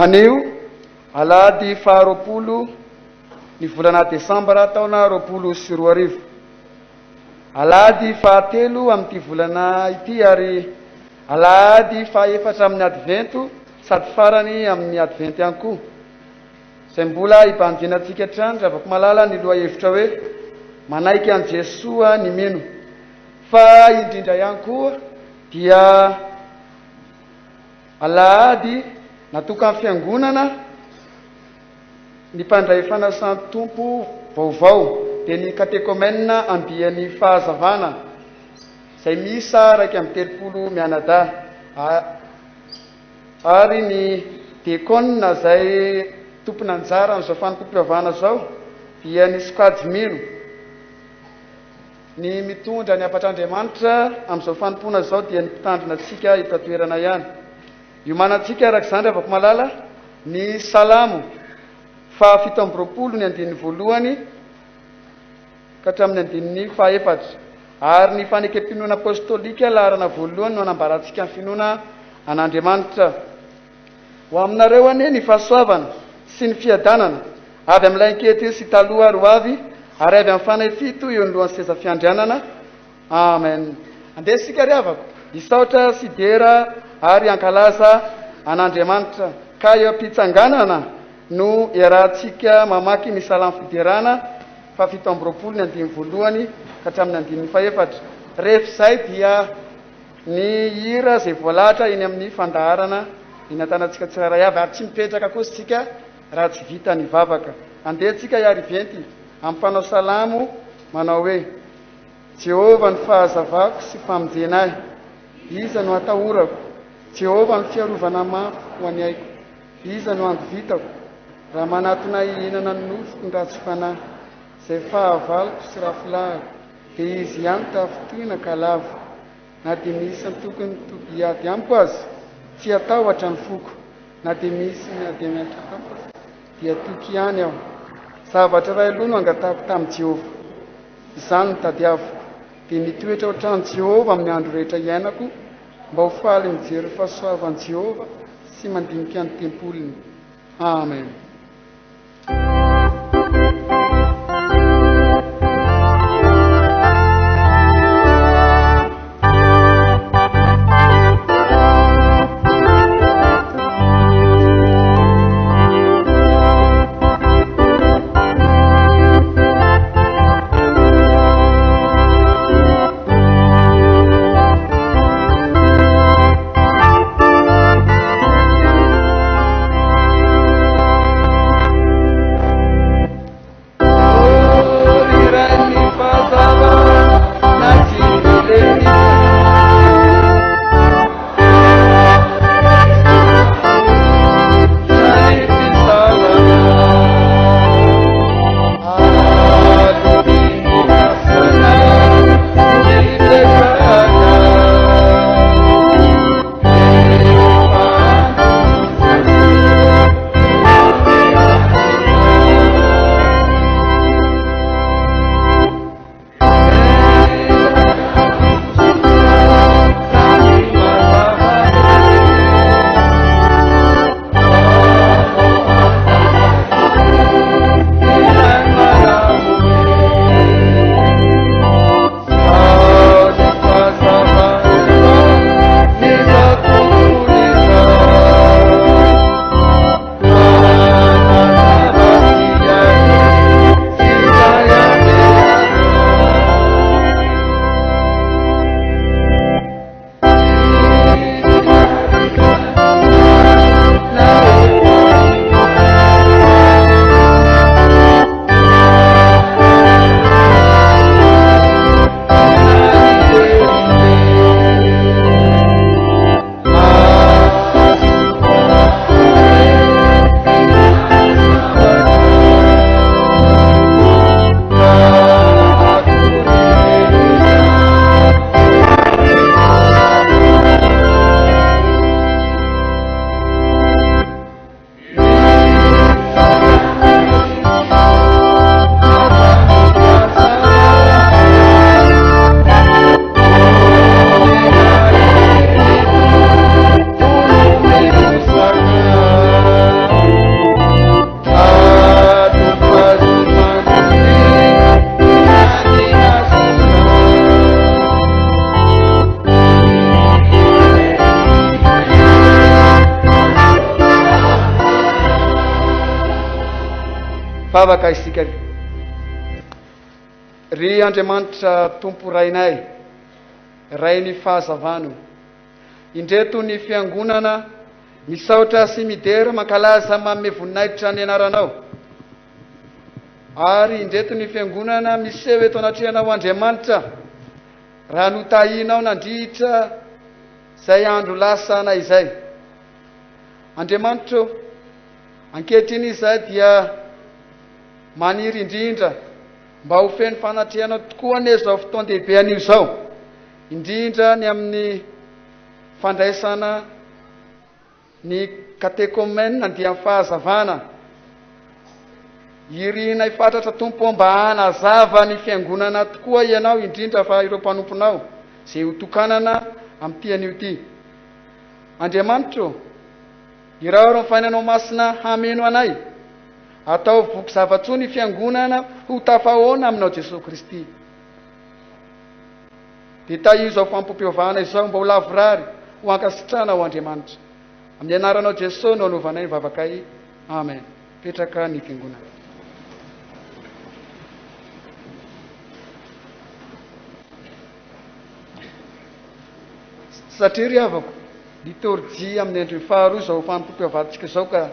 Anio alady faharoapolo ny volana Desambra taona 2024. Alady fahatelo amin'ity volana ity ary alady fahaefatra amin'ny advento sady farany amin'ny advento ihany koa. Izay mbola hibanjinantsika hatrany raha vako malala ny loha hevitra hoe manaiky an Jesoa ny mino. Fa indrindra ihany koa dia alady natoka amin'ny fiangonana ny mpandray fanasan'ny tompo vaovao dia ny katekomena andian'ny fahazavana izay misa raiky amin'ny 30 mianadahy ary ny dekona izay tompony anjara amin'izao fanompom-pivavahana zao dia ny sokajy mino ny mitondra ny ampatr'Andriamanitra amin'izao fanompona zao dia ny mpitandrina antsika itatoerana ihany. Iomanantsika araka izany raha vako malala ny salamo fa 720 ny andininy voalohany ka hatramin'ny andininy fahaefatra ary ny fanekempinoana apostolika laharana voalohany no anambarantsika ny finoana an'Andriamanitra. Ho aminareo anie ny fahasoavana sy ny fiadanana avy amin'ilay ankety sy taloha ro avy ary avy amin'ny fanahy fito eo alohan'ny seza fiandrianana. Amen. Andesika ry havako isaotra sy dera ary ankalaza an'Andriamanitra ka eo am-pitsanganana no iarahantsika mamaky ny salamo fiderana fa 720 ny andiny voalohany ka hatramin'ny andin'ny fahaefatra. Rehefa izay dia ny hira izay voalahatra eny amin'ny fandaharana eny an-tanantsika tsiraray avy ary tsy mipetraka kosa tsika raha tsy vita ny vavaka. Andehantsika iary venty amin'ny fanao salamo manao hoe: Jehova ny fahazavako sy famonjena ahy, iza no atahorako. Jehova ny fiarovana mafy ho any aiko, iza no ango vitako. Raha manatona hihinana ny nofoko ny ratsy fanahy, izay fahavaloko sy rafilahiko, dia izy ihany tafotoina ka lavo. Na dia misy ny tokony toby hiady amiko azy, tsy atao hatrany foko. Na dia misy na dia miantraka dia toky ihany aho. Zavatra iray aloha no angatahako tamin'i Jehova, izany ny tadiaviko, dia mitoetra ohatran'i Jehova amin'ny andro rehetra iainako, mba ho faly mijery fahasoavan'i Jehova sy mandinika ny tempoliny. Amen. mivavaka isika ry Andriamanitra tompo rainay, rainy fahazavano, indreto ny fiangonana misaotra sy midera mankalaza manome voninahitra ny anaranao, ary indreto ny fiangonana miseho eto anatrihanao Andriamanitra, raha notahinao nandritra zay andro lasana izay. Andriamanitra, ankehitriny izay dia maniry indrindra mba ho feno fanatrihanao tokoa ane zao fotoan-dehibe anio zao, indrindra ny amin'ny fandraisana ny katekomena dia fahazavana. Irina ifatratra tompo mba hanazava ny fiangonana tokoa ianao, indrindra fa ireo mpanomponao zay ho tokanana amin'ity anio ity. Andriamanitra, irao ro mifainanao masina hameno anay, atao voky zavatsoa ny fiangonana ho tafahoana aminao Jesosy Kristy. Dia taio izao fampompiovahana izao mba ho lavorary ho ankasitrana ho Andriamanitra. Amin'ny anaranao Jesosy no anovanay ny vavakay. Amen. Petraka ny fiangonana. Satria ry havako, litorjia amin'ny andro faharoa izao fampompiovantsika izao, ka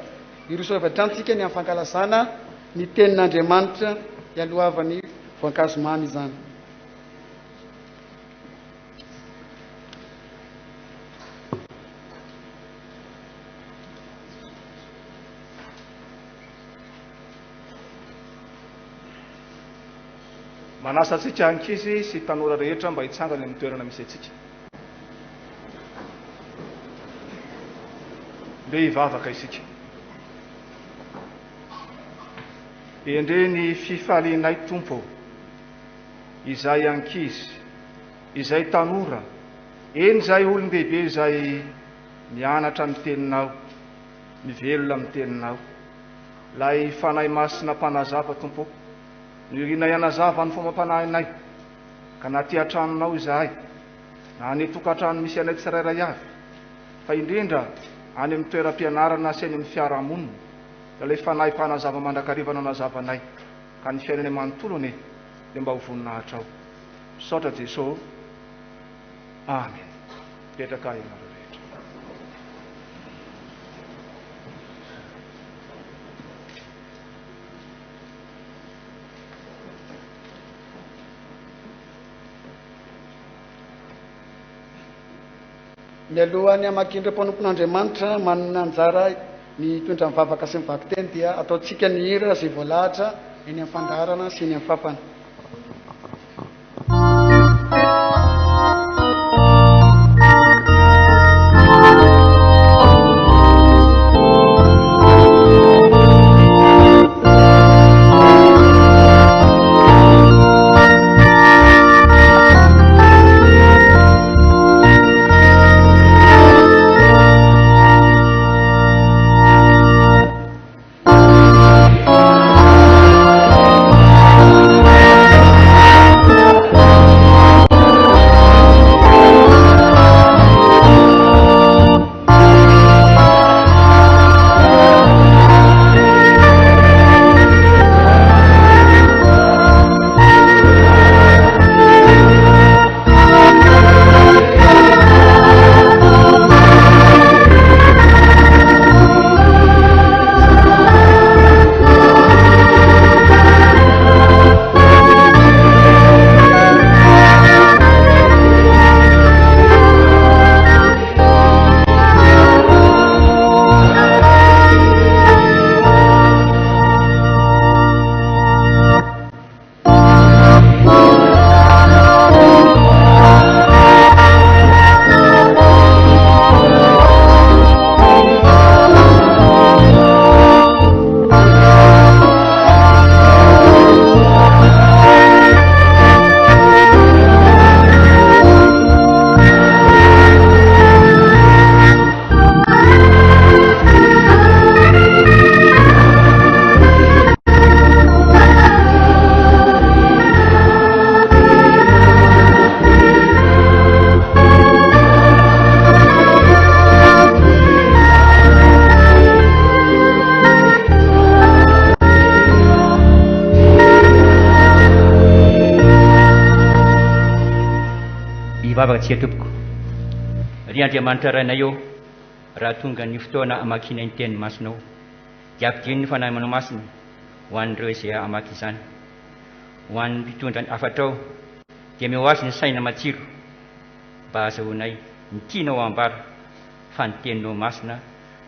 iroso evadransika ny amin'ny fankalazana ny tenin'Andriamanitra hialohavany voankazo mamy izany. Manasa antsika ankizy sy tanora rehetra mba hitsangany amin'ny toerana misy antsika. Mbe hivavaka isika. Endre ny fifalinay Tompo, izay ankizy, izay tanora, eny zay olon-dehibe izay mianatra amin'ny teninao, mivelona amin'ny teninao. Lay fanay masina mpanazava Tompo, nirina ianazava ny fomba mpanahinay, ka naty antranonao izahay, na any tokantrano misy anay tsirairay avy, fa indrindra any amin'ny toeram-pianarana sy any amin'ny fiarahamonina, da ilay fanahy mpanazava mandrakarivana nazavanay, ka ny fiainany manontolony dia mba ho voninahitra ao. Misaotra Jesosy. Amen. Petraka ianareo rehetra. Mialohany hamakindra mpanompon'Andriamanitra manana anjara ny toetra mivavaka sy mivaky teny, dia ataontsika ny hira izay voalahatra eny amin'ny fandaharana sy eny amin'ny fapana. mivavaka tsika tompoko ry Andriamanitra rainay eo raha tonga ny fotoana amakina ny teny masinao dia ampidino ny fanahy masina ho an'ireo izay amaky izany ho an'ny mpitondra ny afatra ao dia meo azy ny saina matsiro mba azahoanay ny tianao ambara fa ny teninao masina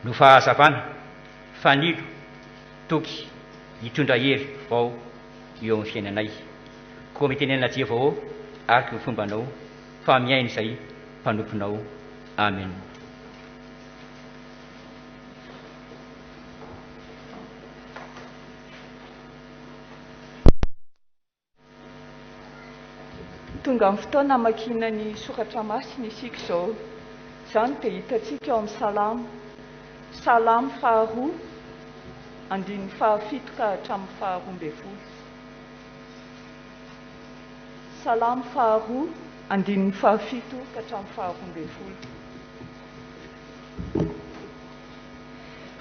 no fahazavana fanilo toky hitondra hery vao eo amin'ny fiainanay koa mitenena Jehovah araka ny fombanao fa miaina izay mpanomponao. Amen. Tonga amin'ny fotoana amakina ny soratra masina isika izao. Izany dia hitantsika eo amin'ny salamo faharoa andininy fahafito ka hatramin'ny faharoambinifolo. Salamo faharoa andininy fahafito ka hatramin'ny faharoambinifolo.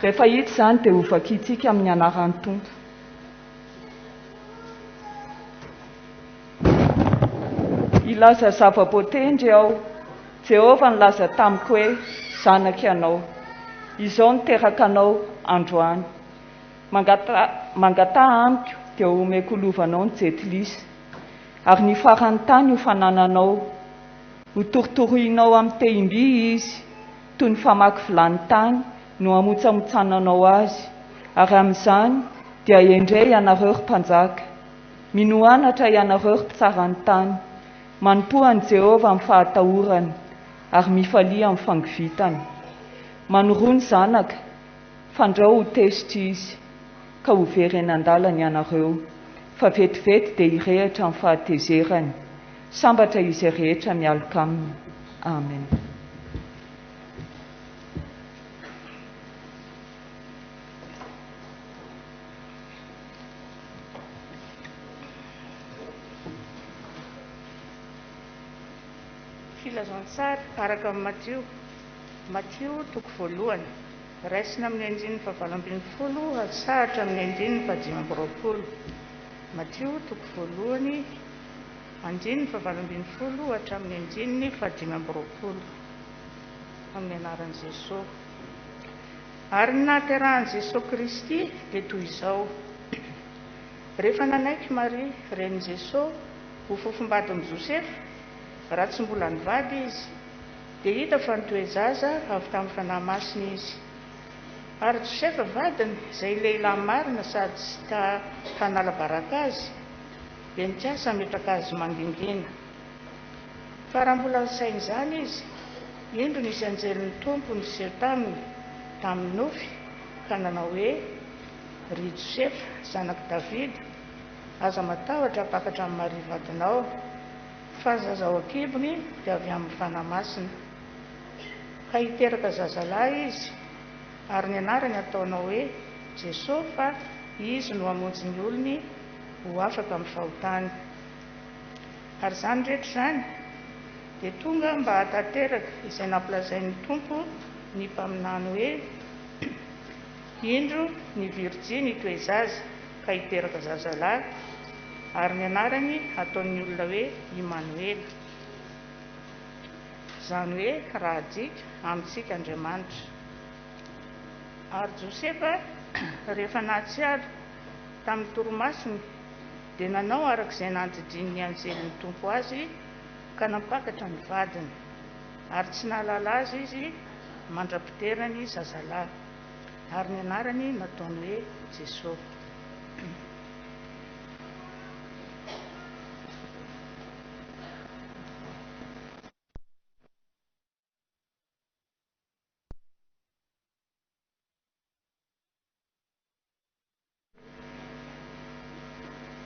Rehefa hita izany dia ho vakiantsika amin'ny anaran'ny Tompo. Ilaza zava-boatendry aho, Jehovah nilaza tamiko hoe zanaka anao, izao niteraka anao androany. Mangataha amiko dia omeko lovanao ny jetilisa, ary ny farany tany ho fanananao. Ho torotoroinao amin'ny tehim-by izy, toy ny famaky vilany tany no hamontsamotsananao azy, ary amin'izany dia endray ianareo ry mpanjaka, minoanatra ianareo ry mpitsarany tany. Manompohan Jehovah amin'ny fahatahorany, ary mifalia amin'ny fangovitany. Manoroa ny zanaka, fandrao ho tesitra izy, ka ho very eny an-dalana ianareo, fa vetivety dia hirehitra amin'ny fahatezerany. Sambatra izy rehetra mialoka aminy. Amen. Filazantsara araka amin'ny Matio toko voalohany, raisina amin'ny andininy fahavalo-ambinifolo ary sahatra amin'ny andininy fahadimy amby roapolo. Matio toko voalohany andininy fahavalo-ambinifolo hatramin'ny andininy fahadimy amby roapolo. Amin'ny anaran'i Jesosy. Ary ny nahaterahan'i Jesosy Kristy dia toy izao. Rehefa nanaiky Maria ren'i Jesosy ho fofombadin'i Josefa, raha tsy mbola nivady izy, dia hita fa nitoe zaza avy tamin'ny fanahy masina izy. Ary Josefa vadiny, izay lehilahy marina sady tsy tanala baraka azy, dia nitsiasa metraka azy mangingina. Fa raha mbola sainy izany izy, indro nisy anjelin'ny Tompo niseho taminy tamin'ny nofy, ka nanao hoe: ry Josefa, zanaky Davida, aza matahotra apakatra amin'ny Maria vadinao, fa zaza ao an-kibony dia avy amin'ny fanahy masina. Ka hiteraka zazalahy izy, ary ny anarany ataonao hoe Jesosy, fa izy no hamonjy ny olony ho afaka amin'ny fahotany. Ary izany rehetra izany dia tonga mba hatateraka izay nampilazain'ny Tompo ny mpaminany hoe: indro ny Virjiny hitoe zaza ka hiteraka zazalahy, ary ny anarany ataon'ny olona hoe Immanuel, izany hoe raha adika amintsika Andriamanitra. Ary Josefa rehefa nahatsiaro tamin'ny toromasiny dia nanao arak'izay nandidin'ny anjelin'ny Tompo azy, ka nampakatra ny vadiny, ary tsy nahalala azy izy mandra-piterany zazalahy, ary ny anarany nataony hoe Jesosy.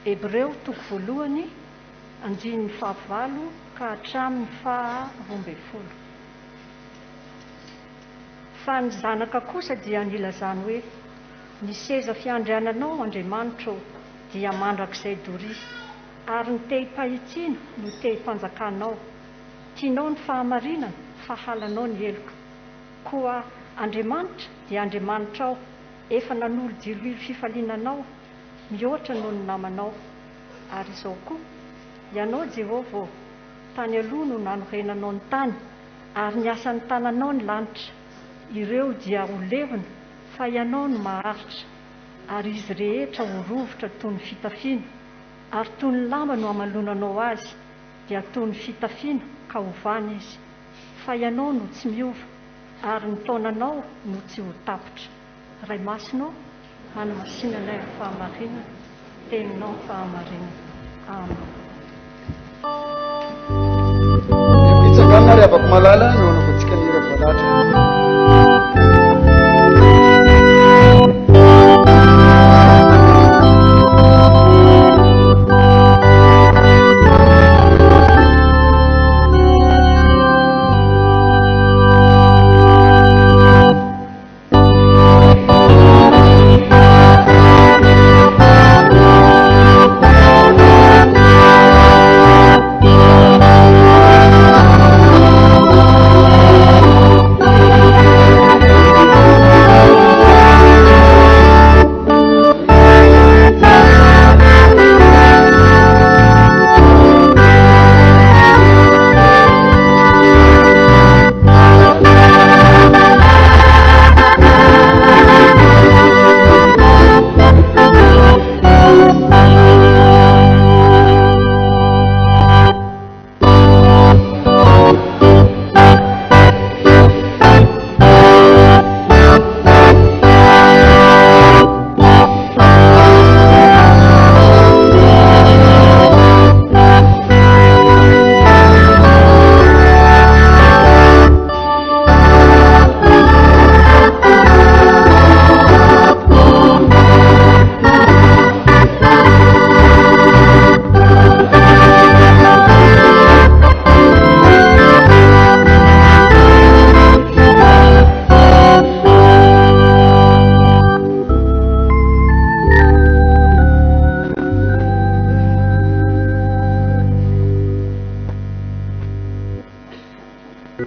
Hebreo toko voalohany andininy fahavalo ka hatramin'ny faharoambinifolo. Fa ny zanaka kosa dia nilazany hoe: ny seza fiandriananao Andriamanitra dia mandrakizay doria, ary ny te-hipahitsiana no te-hipanjakanao. Tianao ny fahamarinana, fa halanao ny heloka. Koa Andriamanitra dia Andriamanitrao, efa nanolo diloilo fifalinanao, mihoatra noho ny namanao. Ary izao koa, ianao Jehovah, tany aloha no nanorenanao ny tany, ary ny asan'ny tananao ny lanitra. Ireo dia ho levina fa ianao no maharitra, ary izy rehetra ho rovotra toy ny fitafiana, ary toy ny lamba no amalonanao azy, dia toy ny fitafiana ka hovana izy. Fa ianao no tsy miova, ary ny taonanao no tsy ho tapitra. Ray masinao, hanamasinanay amin'ny fahamarinana, teninao ny fahamarinana. Amen. Mitsangana ry avako malala no anaovantsika ny hira voalatra.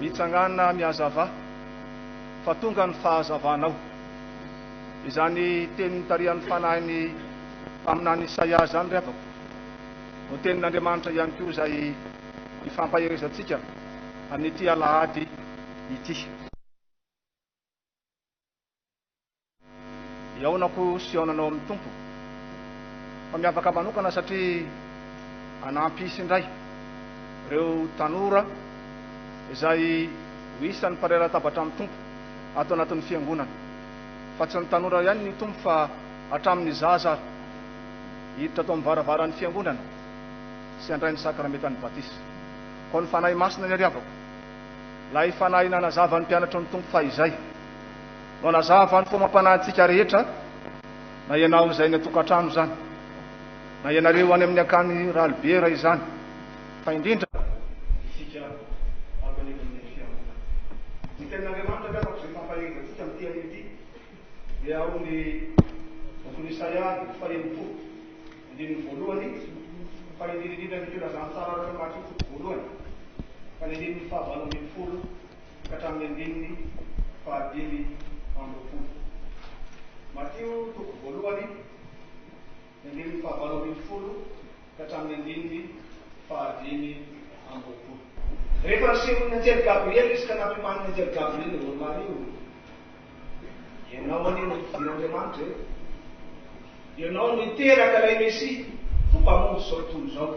Mitsangana miazava fa tonga ny fahazavanao. Izany tenin'ny tarihan'ny fanahiny aminany Isaia zany ry avako, no tenin'Andriamanitra ihany koa izay ifampaherezantsika amin'ity alahady ity. Iaonako sy iaonanao amin'ny tompo, fa miavaka manokana satria anampy isy indray ireo tanora izay ho isan'ny mpareran-tabatra amin'ny tompo ato anatin'ny fiangonana. Fa tsy ny tanora ihany ny tompo fa hatramin'ny zaza hiditra ato amin'ny varavaran'ny fiangonana sy handray ny sakramentan'ny batisa. Ko ny fanahy masina ny ariavako, lay fanahy nanazava ny mpianatra ny tompo fa izay no nazava ny fomam-panahintsika rehetra, na ianao izay ny atokantrano zany, na ianareo any amin'ny akany ralibera izany, fa indrindra isika aben'iny fiangonana. Ny tenin'Andriamanitra miavaka izay fampaherezatsika amin'ny teny ity dia ao ny bokin'ny Isaia faha-enimpolo andininy voalohany fa ny indrindrindra ny filaza tsara ireo matsotso voalohany ka ny andininy faha-valo ambin'ny folo ka hatramin'ny andininy faha-dimy amby roapolo. Mateo toko voalohany ny andininy faha-valo ambin'ny folo ka hatramin'ny andininy faha-dimy amby roapolo. Rehefa nasehon'ny anjely Gabriel izy ka nampimaniny anjely Gabriel ny olomario, ianao anio no fidiran'Andriamanitra e, ianao no iteraka ilay Mesia ho mpamonjy zao tontolo zao.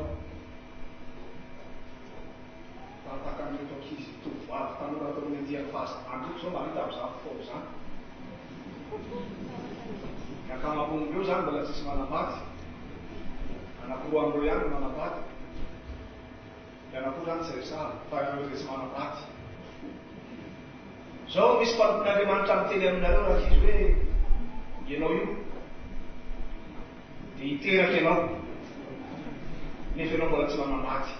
Fataka an'reto ankizy tovovavy tanora atao amin'ny andiany fahazavana zao mahita amin'izany fao zany. Ny ankamaroan'ireo zany mbola tsisy manambady, anakiroa amreo ihany no manambady, dia anakiroa zany tsy resahana fa ireo izay tsy manambady. Zao misy mpampian'Andriamanitra miteny aminareo rakizy hoe ianao io dia hiteraka ianao nefa ianao mbola tsy manambady.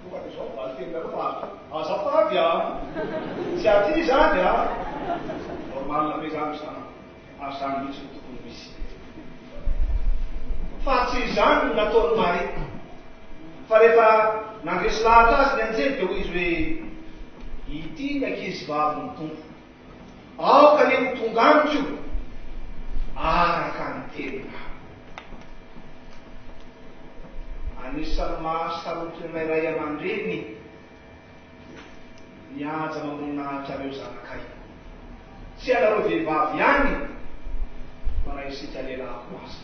Tonga dia zao valy teninareo fa azafady tsy aty zany normalina be zany zany ary zany mihitsy no tokony misy. Fa tsy izany no nataony Maria, fa rehefa nandresy lahatra azy ny anjely dia hoy izy hoe ity ny ankizy vavy ny tompo, aoka ny ho tonga amiko araka ny tenina. anisan'ny mahasarotry nay ray aman-dreny mihaja mamonahitra reo zanakay. Tsy anareo vehivavy ihany fa raha isika lehilahy ko azy.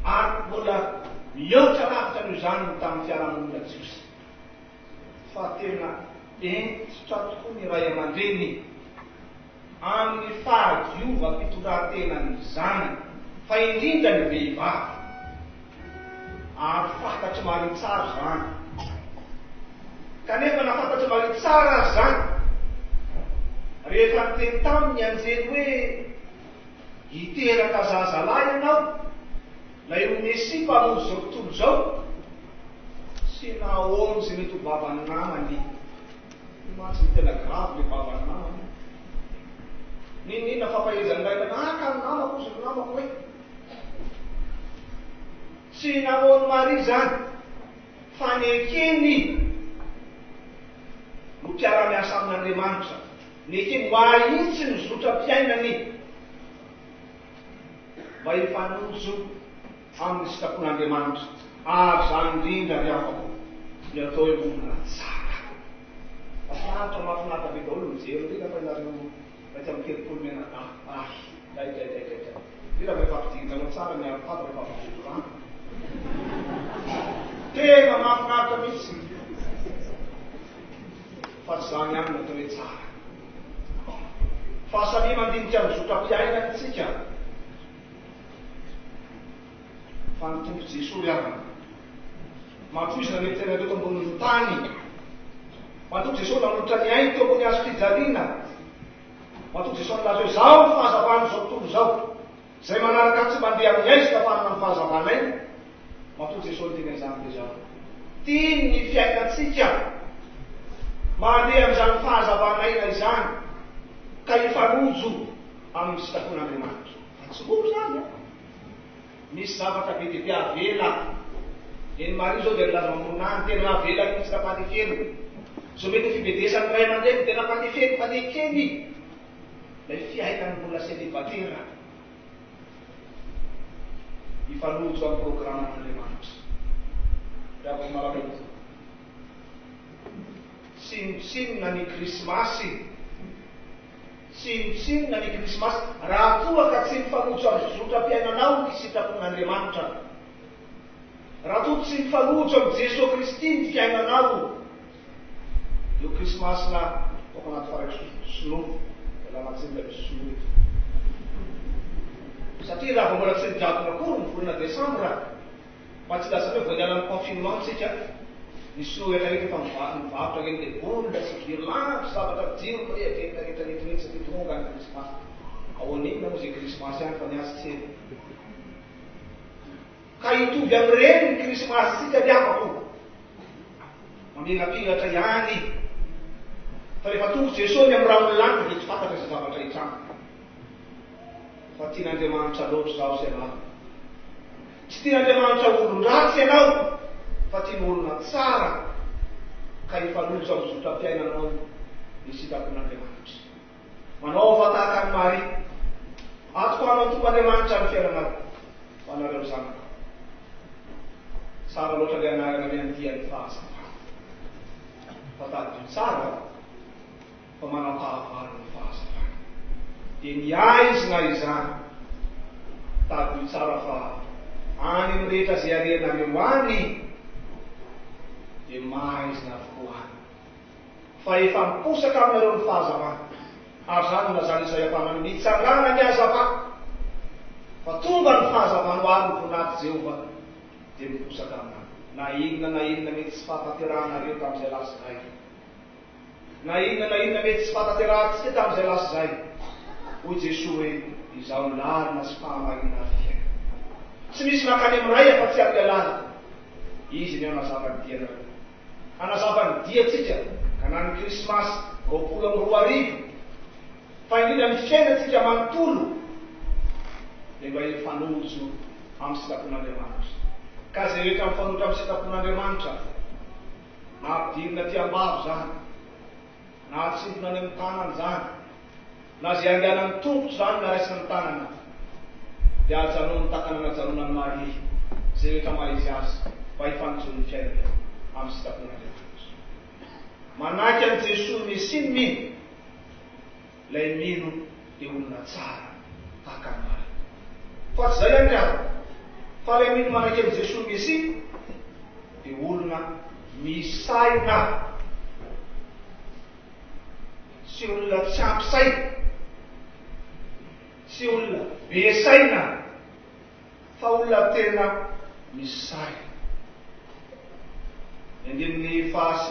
Ary mbola mihoatra lavitra noho izany tamin'ny fiarahamonina jiosy. Fa tena entitra tokoa ny ray aman-dreny amin'ny fahadiova-pitondratenany zanany, fa indrindra ny vehivavy. Ary fantatry mariny tsara zany. Kanefa nafantatry mariny tsara azy zany, rehefa nyteny taminy anjely hoe hiteraka zazalahy ianao, lay omesi mpamonjy zao tontolo zao, sy nahoany zay mety ho bavan'ny namany. Matsy ny tena gravy le bavan'ny namany. Ninina fampahezany ray manahaka ny namako zy ny namako hoe. Tsy nahoany mari zany, fanekeny no mpiara-miasa amin'Andriamanitra. Nekeny mahitsy ny zotram-piainany mba hifanojo amin'ny sitapon'Andriamanitra. Ary zany indrindra ry afako ny atao hoe olona tsara. Mahafinaritra mahafinaritra be daholo mijery rena fa ianareo raha amin'ny telopolo menada. Rena rehefa ampidirintanao tsara miaro-pady rehefa ampidirinto rano. Tena mahafinaritra mihitsy. Fa tsy zany ihany natao hoe tsara. Fahasalia mandinika amin'ny zotram-piainana tsika. Fa ny tompo Jesoa ihany. Mampoizina mety tena reto ambonin'ny tany. Matoa Jesoa nanolotra ny ainy teo ambony hazo fijaliana. Matoa Jesoa nilaza hoe zao ny fahazavana zao tontolo zao. Zay manaraka tsy mandeha amin'ny ainy sy tafanana ny fahazavana iny. Matoa Jesoa ny teny izany de zao. Tiany ny fiainatsika mandeha amin'izany fahazavana ina izany, ka hifanojo amin'ny sitapon'Andriamanitra. Fa tsy olo zany a. Misy zavatra be dia avela. Eny Maria zao dia nilaza mamonany tena avela mihitsy tapanekeny. So mety fibedesany ray aman-dreny tena panekeny panekeny. Lay fiainany mbola célibatera. Hifanojo amin'ny programan'Andriamanitra. Reako malaky sinona ny krismasy. Sinona ny krismasy. Raha toa ka tsy mifanojo amin'ny zotram-piainanao ny sitrapon'Andriamanitra. Raha toa tsy mifanojo amin'ny Jesoa Kristy ny fiainanao, io krismasy na toko anaty faraiky sinoa, anatsiny sinoa. Satria raha mbola tsy nijakona akory ny volana Desambra, fa tsy laza hoe voanianan'ny confinement tsika. Ny sinoa efa mivarotra eny dia bonda sy virlange sy zavatra jiro hoe rehetrarehetrarehetrarehetra satria tonga ny krismasy. Ao an'iny moa zay krismasy ihany fa niazy tseny. Ka hitovy amin'ireny ny krismasy tsika liavako. Mamilapilatra ihany. Fa rehefa tonga Jesoa ny amin'ny raha olon'anitra dia tsy fantatra izay zavatra hitranga. Fa tian'Andriamanitra loatra zao sy ianao. Tsy tian'Andriamanitra olon-dratsy ianao, fa tiany olona tsara, ka hifanojo amin'ny zotram-piainanao ny sitapon'Andriamanitra. Manaova tahaka ny Maria. Atoko anao tompon'Andriamanitra ny fiainanao. Fa anareo zanaka. Tsara loatra le anarana miandian'ny fahazavana. Fa tadio tsara, fa manam-pahavalo ny fahazavana. Dia niaizina izany. Tadio tsara fa any ny rehetra zay arenareo any, dia mahaizina avokoa. Fa efa miposaka aminareo ny fahazavana. Ary zany lazany Isaia mitsangana ny hazavana. Fa tonga ny fahazavana ho ary ny voninahity Jehova. Dia miposaka aminao. Na inona mety tsy fahatanteranareo tamin'izay lasa zay. Na inona mety tsy fahatanterantsika tamin'izay lasa zay. Hoy Jesoa hoe izao ny lalina sy fahamarina fiaina. Tsy misy makany amin'ray fa tsy amin'ny lalina. Izy ny anazava ny dianareo. Anazava ny diatsika ka na ny krismasy 24 fa indrindra ny fiainatsika manontolo dia mba hifanojo amin'ny sitapon'Andriamanitra. Ka zay rehetra mifanojo amin'ny sitapon'Andriamanitra, na ampidirina ty ambavo zany, na atsimpona any amin'ny tanany zany, na zay andehanan'ny tompotra zany na raisina ny tanana, dia ajanony takanana ajanonany Maria zay rehetra maizy azy, mba mba hifantson'ny fiainana amin'ny sitapon'Andriamanitra. Manaiky an' Jesoa Mesia ny mino, ilay mino dia olona tsara tahaka ny mara. Fa tsy izay andriana, fa ilay mino manaiky an' Jesoa Mesia dia olona misaina, sy olona tsy ampy saina, sy olona be saina, fa olona tena misaina. Ny 720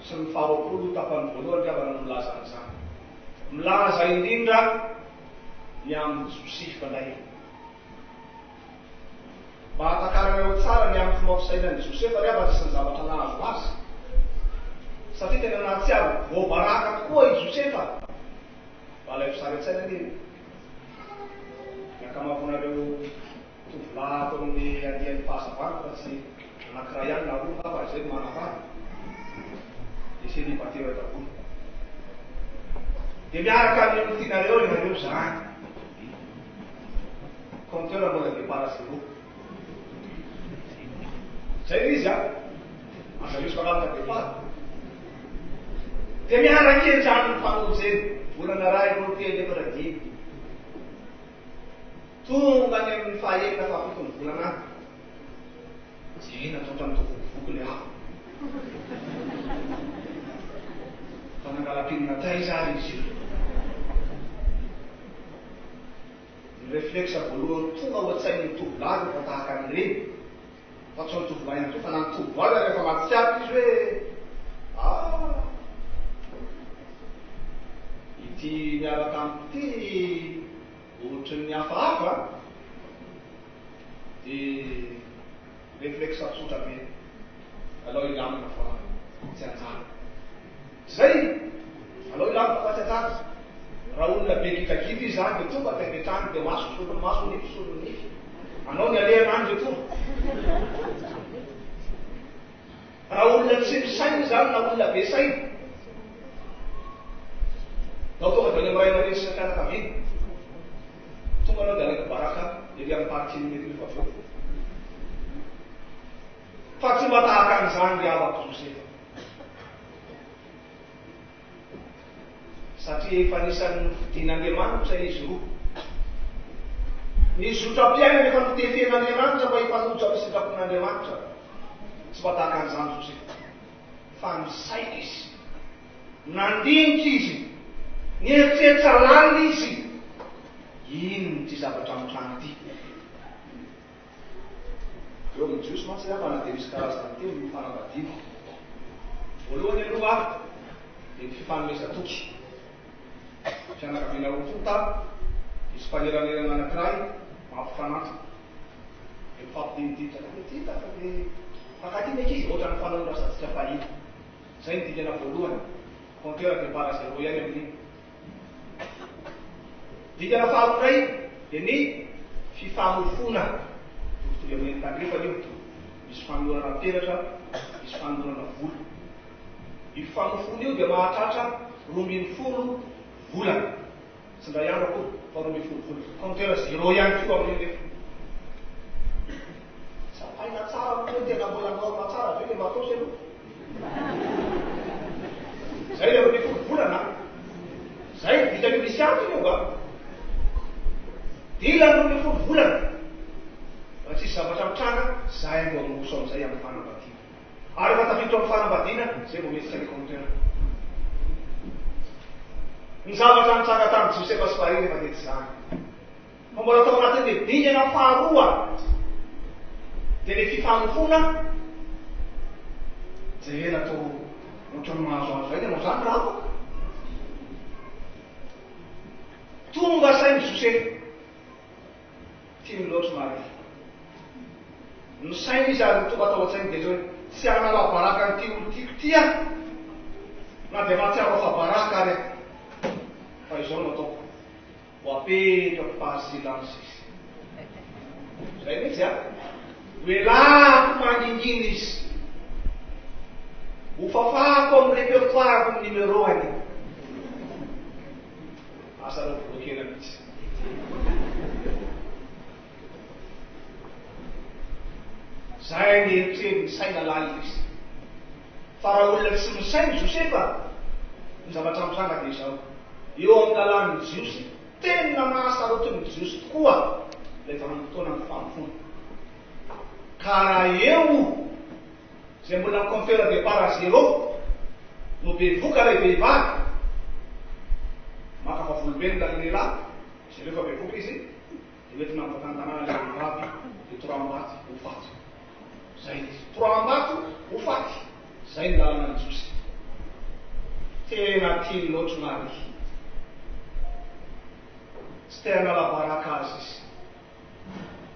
sy ny 20 tapany voalohany avana no milaza an'izany. Milaza indrindra ny amin'ny Josefa indray. Mba hatakarana eo tsara ny amin'ny fomampisainan'ny Josefa ry avana sy ny zavatra nahazo azy. Satria tena nahatsiaro voabaraka tokoa i Josefa. Mba ilay fisaritsaina ny ankamaronareo tovolahy ato amin'ny andian'ny fahazavana fa tsy anankiray ihany na roa fa izay manavana. Dia sy nibatera daholo. Dia miaraka amin'ny tianareo ianareo zany. Compteur mbola départ zéro. Zay izy aza misy magalaka départ. Dia miaraka enjany ny famonjeny volana ray roa telo efatra dimy. Tonga any amin'ny fahaenina fahafitony volana any. Zena totra mitovovoky le hafa. Fa nangalam-pinina taizary izy io. Ny réflexe voalohany tonga ao an-tsain'ny tovolahy rehefa tahaka an'ireny. Fa tsy ny tovolahy ihany koa fa na ny tovolahy rehefa mahatsiaky izy hoe ity miaraka amin'ity ohatry ny hafahafa dia réflexe tsotra be alao ilamina fa tsy anjara. Zay alao ilamina fa tsy anjara. Raha olona be kitakita izy zany dia tonga tapetrany dia maso solony maso nify solony nify. Anao ny alehanany dia tonga. Raha olona tsy misaina zany na olona be saina, nao tonga dia any amin'ny ray aman-dreny sy ny fianakaviana. Tonga anao dia alaika baraka ery amin'ny party-ny mety rehefa avy eo. Fa tsy mba tahaka an'izany ry havako Josefa. Satria efa anisan'ny fidian'Andriamanitra izy roa. Ny zotra-piainana efa notefen'Andriamanitra mba hifanoja amin'ny sitrapon'Andriamanitra. Tsy mba tahaka an'izany Josefa. Fa misaina izy, nandinika izy, nieritseritra lalina izy. Ino ty zavatra mitrano ty? Eo amin'ny jiosy mantsy avana dia misy karazana telo ny fanambadiana. Voalohany aloha dia ny fifanomezan-toky. Fianakaviana roa fota, misy fanerana anankiray, mampifanantona. Dia mifampidiniditra tita fa dia fakatiana ankizy ohatra ny fanaondrasantsika fahiny. Zay ny dikana voalohany. Compteur départ zéro ihany amin'iny. Dikana faharoray dia ny fifamofona. Toy amin'ny tandrefana io, misy fanorana peratra, misy fanorana volo. Io famofona io dia mahatratra 20 volana. Tsy ndray andro akory, fa 20 volana. Compteur zéro ihany koa amin'iny rehefa. Sapaina tsara amin'io tena mbola norma tsara ve le mba atao aloha. Zay le 20 volana. Zay vitan'io misy antony io ba. Dia ilany 20 volana. Raha tsisy zavatra mitranga, zay vao moso amin'izay amin'ny fanambadiana. Ary rehefa tafiditra amin'ny fanambadiana, zay vao mety tsika compteur. Ny zavatra mitranga tamin'ny Josefa sy fahiny efa dia tsy zany. Fa mbola tao anatin'ilay dingana faharoa dia ny fifamofona zay natao ohatran'ny mahazo azo zay ianao zany raha. Tonga sain'ny Josefa. Tiany loatra marina. Ny saina izy ary tonga atao an-tsainy dia hoe tsy hanala baraka n'ity olo tiako ty aho, na dia mahatsiaro fa baraka ary fa izao no ataoko ho apetrako fahasilany sisy. Zay mihitsy hoe lako mangingina izy, ho fafako amin'ny répertoire amin'ny numéroany. Asa reo voakena mihitsy. zay ny eritreriny saina lalina izy fa raha olona tsy misainy Josefa ny zavatra misanga dia izao eo amin'ny lalàn'ny jiosy tena mahasarotiny jiosy tokoa ilay vanim-potoana ny famofona ka raha eo zay mbola confère de part zéro no bevoka ilay vehivavy maka fa volobeny lany lehilahy zay rehefa bevoka izy dia mety namboakan-tanàna ilay vehivavy dia toram-baty ho faty zay toram-baty ho faty zay ny lalana ny jiosy tena tiany loatra mary tsy tena labaraka azy izy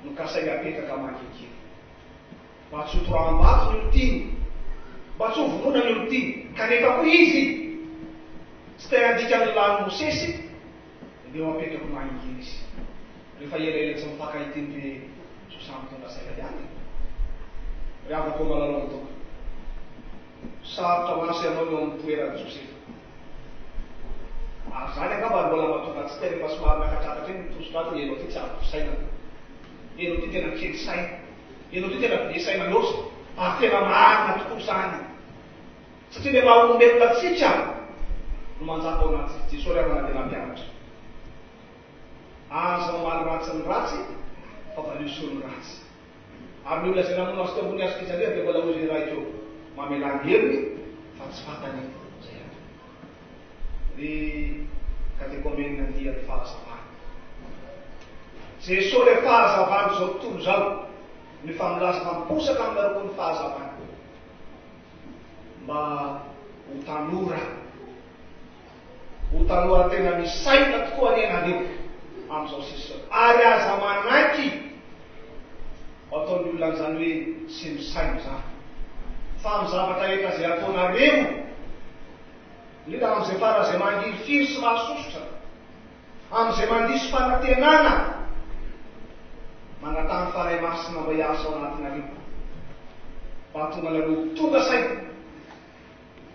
no kasainy apetaka mankikiny mba tsy ho toram-baty ny olotiny mba tsy ho vonona ny olotiny kanefa koa izy tsy tena andika ny lany Mosesy dia mapetako mankikiny izy rehefa elaela tsy mifakahitiny dia Josefa mitondra saina ihany ry avako malalao toka sarotra maso ianao eo amin'ny toerany Josefa ary zany angamba mbola mahatonga tsy tena efa somary miakatrakatra iny mitosondrato enao ty tsy avy saina enao ty tena kely saina enao ty tena be saina loatra ary tena marina tokoa zany satria le maha-olombelona tsika no manjaka ao anaty Jesoa ry avana dia nampianatra aza mamaly ratsy ny ratsy fa valioso ny ratsy ary ny olona zay namono azy teo ambony azo fijalia dia mbola ozy raha eo mamelany heriny fa tsy fatany zay any ry katekomenina andia ny fahazavany Jesoa le fahazavany zao tontolo zao ny familaza famposaka aminaroko ny fahazavany mba ho tanora tena misaina tokoa ny enareo amin'izao sisy ary aza manaiky ataon'ny olona n'izany hoe sy misaina zany fa amin'ny zavatra rehetra zay ataonareo indrindra amin'izay fara zay mangiry firy sy mahasosotra amin'izay mandisy fanantenana manatany faray masina mba hiasa ao anatinareo mba tonga nareo tonga saina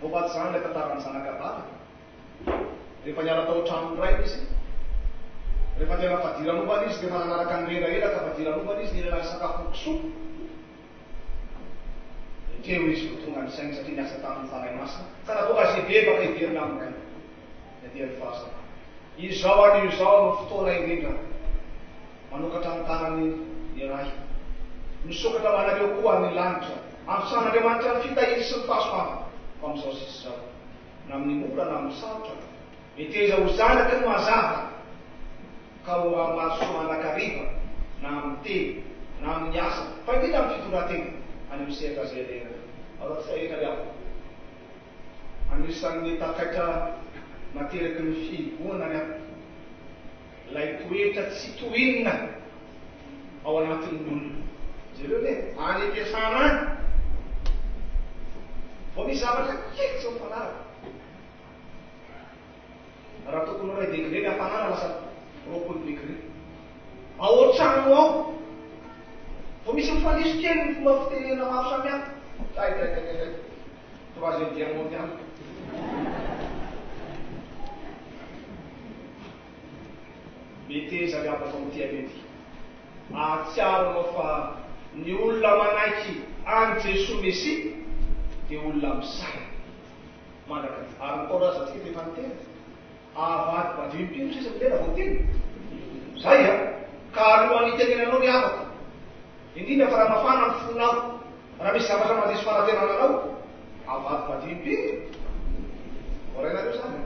momba tsy zany ilay tantarany zanakabata rehefa niala tao trano ray izy rehefa tena fadiranovana izy dia mananaraka ny reraheraka fadiranovana izy nilelany sakafo kiso teo izy vo tonga ny sainy satria niasa tamin'ny faray masina ka natonga azy bebaka iverina amin'ay dia ny fahazavana izao an'io izao no fotoana indrindra manokatra ny tanany iray misokatra manareo koa ny lanitra ampisan'Andriamanitra ny fitahiry sy ny fahasoavana fa amin'izao sisy zao na amin'ny mora na amin'ny sarotra miteza ho zanaky ny mazava ka ho amasoa mandrakariva na amin'ny teny na amin'ny asa fa indrindra amin'ny fitondratena any amin'ny sehatra zay lera aoratsy sahehtra riavo anisan'ny takaitra materaky ny fiboana ny ako lay toetra tsy tohinina ao anatin'ny olona zay reo le any ampiasana any vao misy zavatra kely tsy mifanaraka raha tokony ray degré ny hafanana lasa roapolo degré ao an-trano ao vao misy mifandisy kely ny fomba fitenena maro samihafa troisième guerre mondiale meteza riabako amin'ity amety atsiaronao fa ny olona manaiky any Jesoa Mesia dia olona misaina mandraka ary nitaoraza atsika dia fantena avady badimimpino sisa milera vao teny zay a ka alohan'ny itenenanao ny avaka indrindra fa raha mafana ny fonao raha misy zavatra mandisy fanatenananao avady badimimpino vorainareo zany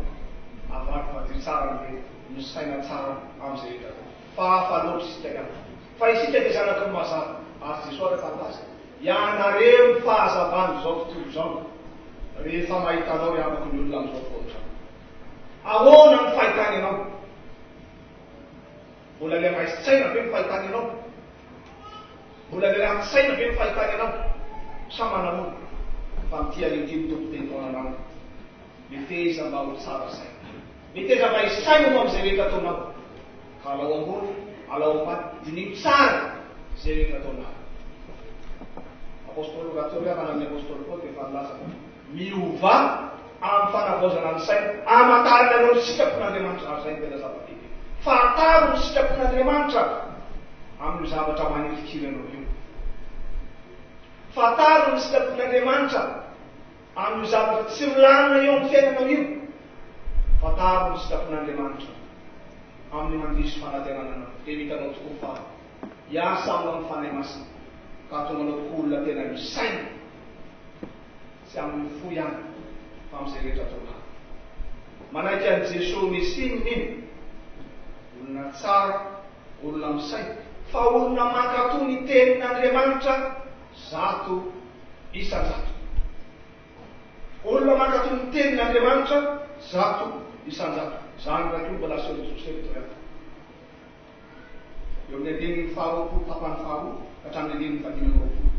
avady badimy tsara ny misaina tsara amin'izay rehetra fa hafa loatra isika fa isika dia zanaky ny mazava ary Jesoa rehefa laza ianareo ny fahazavany zao tontolo zao rehefa mahitanao ry avaky ny olona amin'izao fototra ahoana ny fahitany anao mbola le maisi-tsaina be ny fahitany anao mbola le raty-tsaina be ny fahitany anao sa manamona fa mity aretiny tompo-teny taonanao miteza mba ho tsara saina miteza mba hisaina mo amin'izay rehetra ataonao ka alao ambony alao ambany dinio tsara zay rehetra ataonao apôstôly ratory avana amin'ny apôstôly Paul dia efa nilaza miova amin'ny fanavaozana ny saina amatarina anao ny sitrapon'Andriamanitra ary zay ny tena zava-dehibe fataro ny sitrapon'Andriamanitra amin'ny zavatra manifikirana io fataro ny sitrapon'Andriamanitra amin'ny zavatra tsy milamina eo amin'ny fiainanao io. Fataro ny sitrapon'Andriamanitra amin'ny mandisy fanatenananao. Dia hitanao tokoa fa hiasa amin'ny fanahy masina ka tonganao tokoa olona tena misaina sy amin'ny fo ihany fa amin'izay rehetra tonga. Manaiky an'i Jesoa Mesia ny mino, olona tsara, olona misaina, fa olona mankato ny tenin'Andriamanitra zato isan-jato. Olona mankato ny tenin'Andriamanitra zato isan-jato. Zany raha io mbola aseho Joseph toerana. Eo amin'ny andininy faharoapolo tapany faharoa hatramin'ny andininy fadimy roapolo.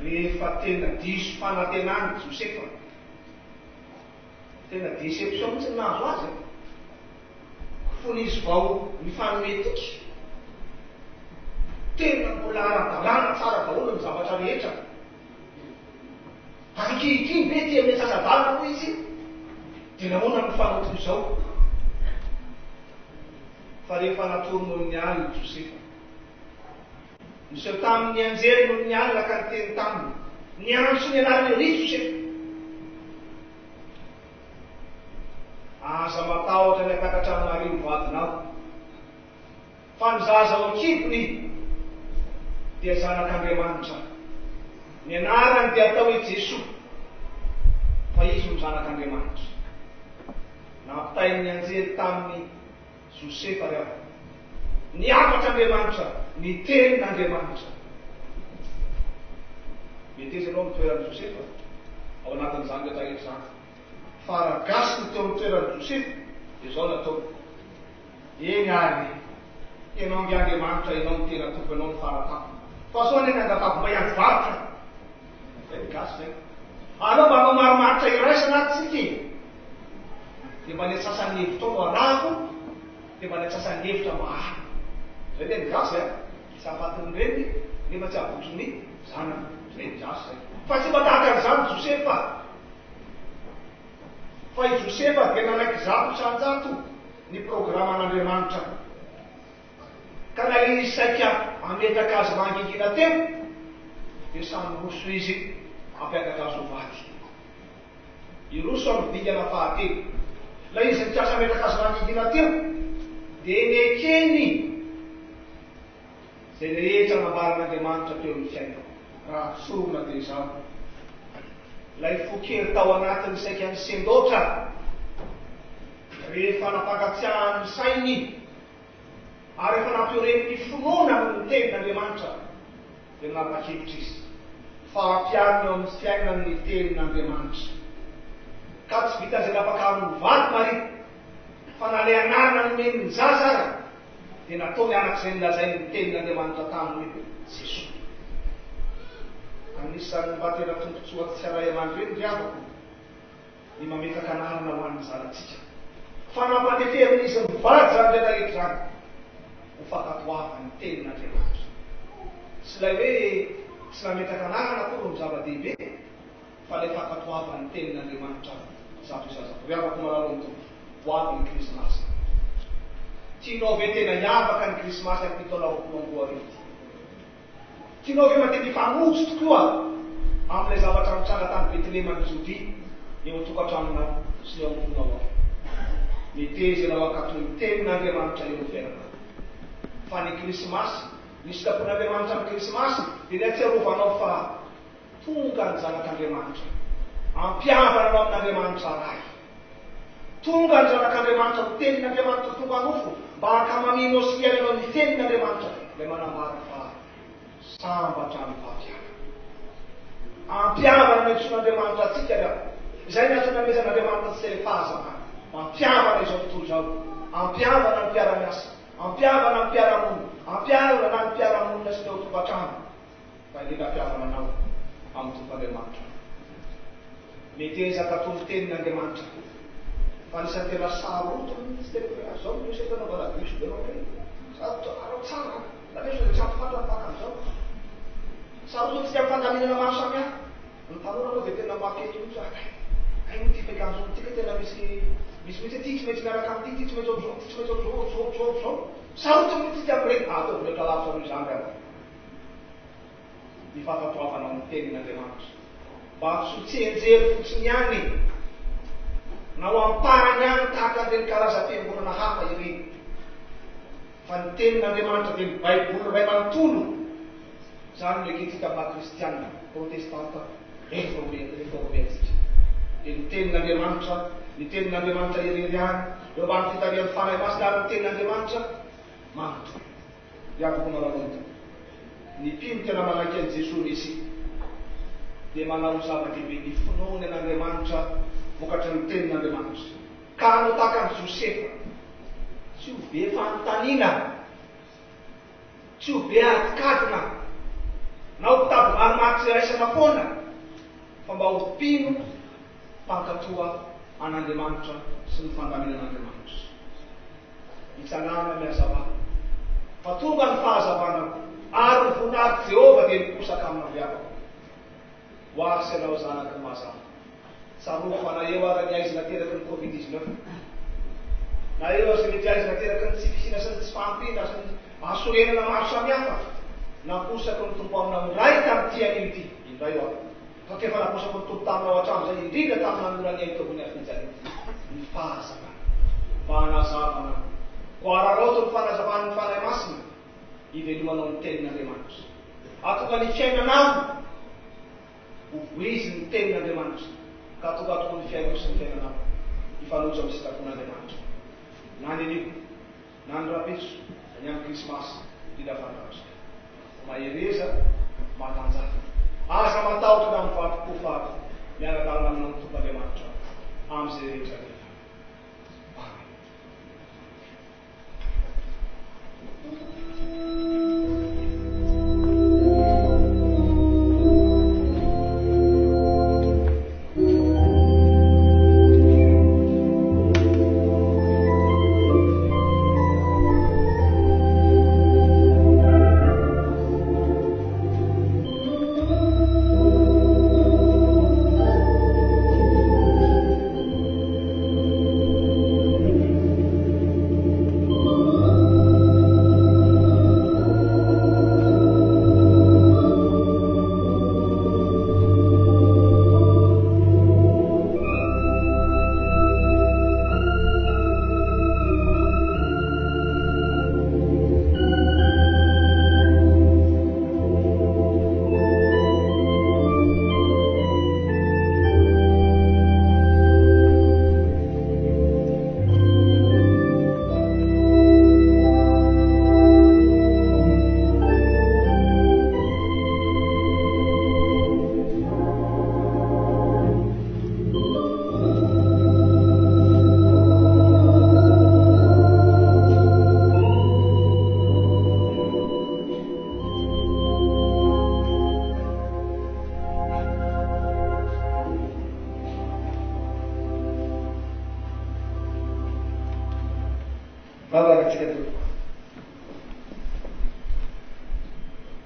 Rehefa tena diso fanantenany Josefa, tena déception mihitsy nahazo azy. Fony izy vao ny fanometiky, tena mbola ara-dalàna tsara daholo ny zavatra rehetra. Ankehitriny be tia amin'ny sasa-dalàna koa izy. Tena hoana ny fanao toy izao. Fa rehefa natory noho ny alina Josefa, niseho tamin'ny anjery noho ny alina ka niteny taminy, niantso ny anarany ry Josefa. Aza matahotra ny akakatra aminareo vadinao, fa ny zaza ao an-kibony dia zanak'Andriamanitra. Ny anarany dia atao hoe Jesoa, fa izy no zanak'Andriamanitra. Nampitain'ny anjery tamin'ny Josefa rehefa niakatra Andriamanitra, ny tenin'Andriamanitra. Mety izy ianao mitoeran'i Josefa ao anatin'izany rehetra rehetra zany. Fa raha gasy ny teo amin'ny toeran'i Josefa dia izao natao. Eny ary, ianao ngy Andriamanitra, ianao ny tena tompo, ianao ny faratapony. Fa sao ny angatako mba hiady varotra. Zay gasy zay. Anao mba hanao marimaritra iraisa anatintsika. Dia mba ny sasany hevitra ao no arahako, dia mba ny sasany hevitra mba aha. Zay dia ny gasy zay. Tsy afatiny reny, nefa tsy abotony zanany. Zay ny gasy zay. Fa tsy mba tahaka an'izany Josefa. Fa i Josefa dia nanaiky zato isan-jato ny programan'Andriamanitra. Ka na izy saika ametaka azy mangingina teo, dia samy roso izy ampiakatra azy ho vaty. I roso amin'ny dingana fahatelo. La izy nitrasa ametaka azy mangingina teo, dia nekeny zay rehetra nambaran'Andriamanitra teo amin'ny fiainana. Raha sorona dia izao. Lay fokery tao anatiny saika ny sendotra, rehefa nampakatsiahany sainy, ary rehefa nampioren'ny finoana ny tenin'Andriamanitra, dia nanapa-kevitra izy fa ampiariny eo amin'ny fiainany ny tenin'Andriamanitra. Ka tsy vita zay napakary ny vaty marika, fa nale anarana ny meniny zaza ara, dia nataony anak'izay nilazay ny tenin'Andriamanitra taminy Jesoa. Anisan'ny mba tena tompontsoa tsy aray aman-dreny driavako ny mametaka anarana ho an'ny zanatsika. Fa nampateferin'izy mivady zany rehetra rehetra zany ho fakatoavany tenin'Andriamanitra. Tsy lay hoe tsy nametaka anarana koa no zava-dehibe, fa lay fakatoavany tenin'Andriamanitra zato isan-jato. Riavako malalo ny tompo ho avy ny Krismasy. Tianao ve tena hiavaka ny Krismasy amin'ny taona roapolo amby roa arivo? Tianao ve matety mifanojo tokoa amin'ilay zavatra mitranga tany Betlehema Jody eo an-tokantranonao sy eo amin'ny fonao ao? Mitezy ianao akato ny tenin'Andriamanitra eo fiainana. Fa ny Krismasy, ny sitrapon'Andriamanitra amin'ny Krismasy dia ny atsiarovanao fa tonga ny zanak'Andriamanitra, ampiavananao amin'Andriamanitra ray. Tonga ny zanak'Andriamanitra ny tenin'Andriamanitra tonga anofo mba haka-mamino sy fiainanao ny tenin'Andriamanitra, ilay manambara fa sambatra ny fampiavana. Ampiavana ny antsoan'Andriamanitra atsika reha. Izay ny antsoan'Andriamanitra tsy telefazana. Ampiavana izao tontolo izao. Ampiavana ny mpiara-miasa. Ampiavana ny mpiara-monina. Ampiavana ny mpiara-monina sy ny ao tokantrano. Fa indrindra ampiavana anao amin'ny tompon'Andriamanitra. Mety ezaka atony tenin'Andriamanitra. Fa nisan'ny tena saroto tsy tena hoe azao ny Josefa nanaovana diso be anao hoe saroto arao tsara. La hoe tsy ampifantatra an'izao. Saroto tsy ampandaminana maro samihafa. Ny tanora aloha dia tena makety mihitsy ay ty fiakanjo tika tena misy ty tsy maintsy miaraka amin'ity, ty tsy maintsy ohatr'izao, ty tsy maintsy ohatr'izao. Saroto mihitsy ty amin'ireny. Atao voletra lavitra amin'izany rehefa. ny fankatoavanao ny tenin'Andriamanitra. Mba hampitsotsenjery fotsiny ihany na ho ampahany ihany tahaka an'ireny karazam-piangonana hafa ireny. Fa ny tenin'Andriamanitra dia ny Baiboly ray manontolo. Izany le kritika maha-kristianina, protestanta, reformersika. Dia ny tenin'Andriamanitra irery ihany, eo ambany fitarian'ny fanahy masina ary ny tenin'Andriamanitra manontolo. Iavako maramonta. Ny mpino tena manaiky an'i Jesoa Mesia dia manao zava-dehibe ny finoany an'Andriamanitra vokatry ny tenin'Andriamanitra. Ka hanao tahaka an'i Josefa, tsy ho be fanontaniana, tsy ho be adikadina, na ho mpitady marimaritsy raisana foana, fa mba ho mpino mpankatoa an'Andriamanitra sy ny fandaminan'Andriamanitra. Itsanana miazava fa tonga ny fahazavana ary ny voninahity Jehova dia miposaka amina viavako. Ho asy ianao zanaky ny mazava. Tsaroko fa na eo ara ny aizina teraky ny Covid-19, na eo azy mety aizina teraky ny tsy fisina sy ny tsy fampina sy ny asorenana maro samihafa, naposaka ny tompo amina miray tamin'ity an'io ity, indray ho ato. Fa kefa naposaka ny tompo taminao hatramo zay indrindra tamin'ny nanorany ainy tobony afijany ny fahazavana. Mba hanazavana ho araraoto ny fanazavan'ny fanahy masina ivelomanao ny tenin'Andriamanitra. Atonga ny fiainanao ho voizy ny tenin'Andriamanitra, ka tonga atoko ny fiainao sy ny fiainanao ifanoja amin'ny sitafon'Andriamanitra. Na ny anio, na ny rapitso, ny amin'ny krismasy, dida fantatrika. Mahereza, matanjaka. Aza matahotra na mivadim-po fa miara-dalana amina ny tompon'Andriamanitra amin'izay rehetra rehetra. Amen.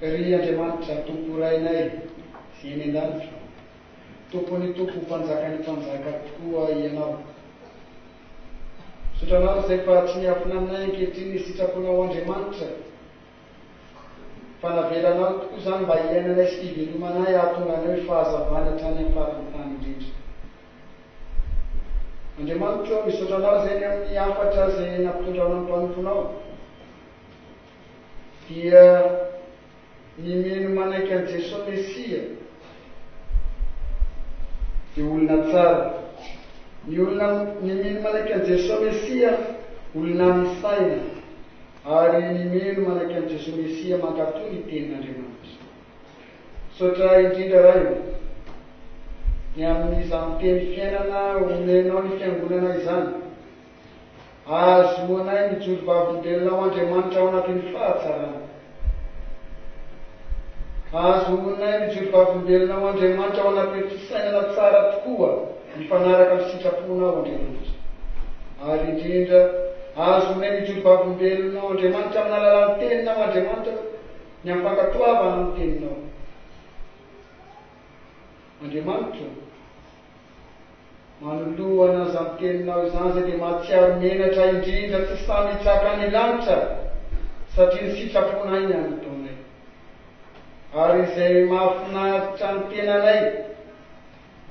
Ry Andriamanitra tompo rainay sy eny an-danitra, tompony tompo mpanjakany mpanjaka tokoa ianao. Sotranao izay fa tsy niafina aminay ankehitriny sitraponao Andriamanitra, fa navelanao tokoa izany mba iainanay sy hivelomanay ahatonga anao fahazavana hatrany amin'ny farany tany indrindra. Andriamanitra, misotranao izay ny amin'ny afatra izay nampitondranao ny mpanomponao, dia ny mino manaiky an'i Jesoa Mesia dia olona tsara. Ny mino manaiky an'i Jesoa Mesia olona misaina, ary ny mino manaiky an'i Jesoa Mesia mankatoa ny tenin'Andriamanitra. Sotra indrindra ray ny amin'izany teny fiainana omenao ny fiangonana izany, azoanay mijoro vavolombelonao Andriamanitra ao anatin'ny fahatsarana. Azoanay mijoro vavolombelonao Andriamanitra ao anatin'ny fisainana tsara tokoa mifanaraka amin'ny sitraponao Andriamanitra. Ary indrindra azoanay mijoro vavolombelonao Andriamanitra amin'ny alalan'ny teninao Andriamanitra, ny ampifankatoavana amin'ny teninao. Andriamanitra, manoloana izany teninao izany izay dia mahatsiaro menatra indrindra tsy samy hitsaka ny lanitra, satria ny sitraponay ihany taonay. ary izay mahafinaritra ny tenanay